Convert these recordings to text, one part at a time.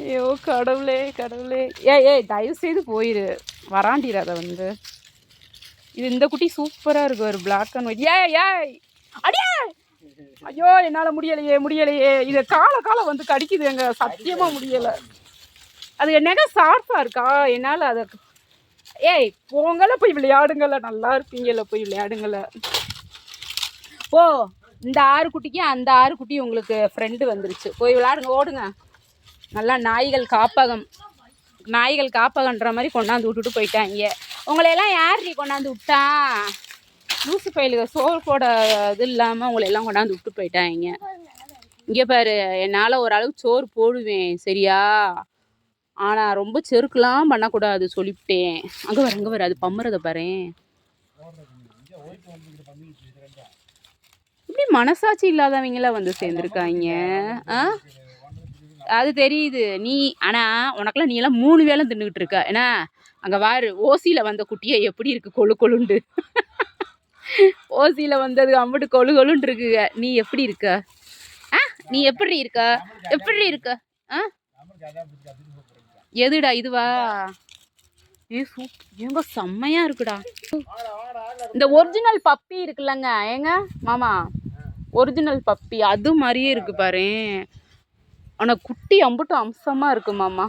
ஐயோ கடவுளே கடவுளே. ஏய் தயவு செய்து போயிரு, வராண்டிராத வந்து. இது இந்த குட்டி சூப்பராக இருக்கு, ஒரு பிளாக் அண்ட் ஒயிட். ஏய் அடியே, ஐயோ என்னால் முடியலையே. இது காலை வந்து கடிக்குது, எங்க சத்தியமாக முடியலை. அது நெகை ஷார்ப்பாக இருக்கா, என்னால் அதை. ஏய் போங்கல, போய் விளையாடுங்கள, நல்லா இருப்பீங்கல்ல, போய் விளையாடுங்கள. ஓ இந்த 6 குட்டிக்கு அந்த 6 குட்டி உங்களுக்கு ஃப்ரெண்டு வந்துருச்சு, போய் விளையாடுங்க, ஓடுங்க. நல்லா நாய்கள் காப்பகன்ற மாதிரி கொண்டாந்து விட்டுட்டு போயிட்டாங்க. உங்களையெல்லாம் யார் நீ கொண்டாந்து விட்டா? லூசு பயிலுக சோறோட இது இல்லாமல் உங்களையெல்லாம் கொண்டாந்து விட்டு போயிட்டாங்க. இங்கே பாரு, என்னால் ஓரளவு சோறு போடுவேன் சரியா, ஆனால் ரொம்ப செருக்கெலாம் பண்ணக்கூடாது சொல்லிவிட்டேன். அங்கே வர அது பம்முறதை பாரு. இப்படி மனசாட்சி இல்லாதவங்களாம் வந்து சேர்ந்துருக்காங்க. அது தெரியுது நீ, ஆனால் உனக்கெல்லாம் நீ எல்லாம் 3 வேளை தின்னுக்கிட்டு இருக்க. ஏன்னா அங்கே வாரு, ஓசியில் வந்த குட்டியை எப்படி இருக்குது, கொழுண்டு. ஓசியில் வந்தது அம்பட்டு கொழுன்னு இருக்குங்க. நீ எப்படி இருக்க? நீ எப்படி இருக்க? எதுடா இதுவா? ஏங்க செம்மையா இருக்குடா. இந்த ஒரிஜினல் பப்பி இருக்குல்லங்க, ஏங்க மாமா, ஒரிஜினல் பப்பி அது மாதிரியே இருக்கு பாரு. ஆனால் குட்டி அம்புட்டு அம்சமாக இருக்கு மாமா.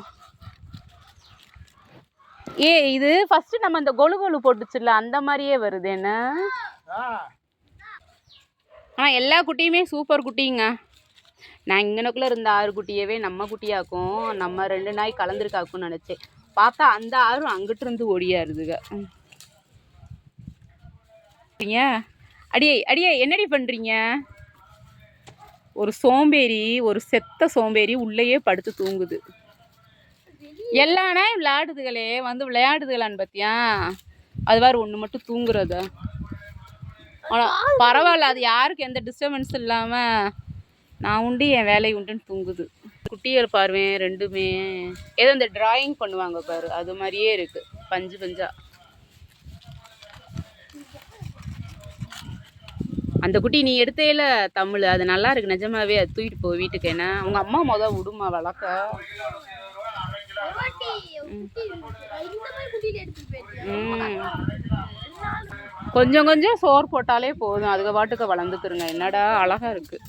இது ஃபஸ்ட்டு நம்ம அந்த கொலு போட்டுச்சுல அந்த மாதிரியே வருது என்ன. ஆனால் எல்லா குட்டியுமே சூப்பர் குட்டிங்க. நான் இங்கனக்குள்ளே இருந்த 6 குட்டியவே நம்ம குட்டியாக்கும், நம்ம 2 நாய் கலந்துருக்காக்கும்னு நினச்சேன். பார்த்தா அந்த 6 அங்கிட்டு இருந்து ஓடியாருதுங்க. அடியே என்னடி பண்ணுறீங்க? ஒரு சோம்பேறி, ஒரு செத்த சோம்பேறி உள்ளேயே படுத்து தூங்குது. எல்லா நாயும் விளையாடுதுகளே, வந்து விளையாடுதுகளான்னு பார்த்தியா? அது வேறு ஒன்று மட்டும் தூங்குறத. ஆனால் பரவாயில்ல, அது யாருக்கு எந்த டிஸ்டர்பன்ஸ் இல்லாமல் நான் உண்டு என் வேலை உண்டுன்னு தூங்குது. குட்டிகள் பாருவேன் ரெண்டுமே ஏதோ இந்த டிராயிங் பண்ணுவாங்க பாரு, அது மாதிரியே இருக்குது, பஞ்சா. அந்த குட்டி நீ எடுத்தேல தமிழ், அது நல்லா இருக்கு நிஜமாவே. அது தூக்கிட்டு போ வீட்டுக்கு. என்ன உங்கள் அம்மா விடுமா வளர்க்க. கொஞ்சம் சோறு போட்டாலே போதும், அதுக்கு பாட்டுக்கு வளர்ந்துக்குருங்க. என்னடா அழகா இருக்கு.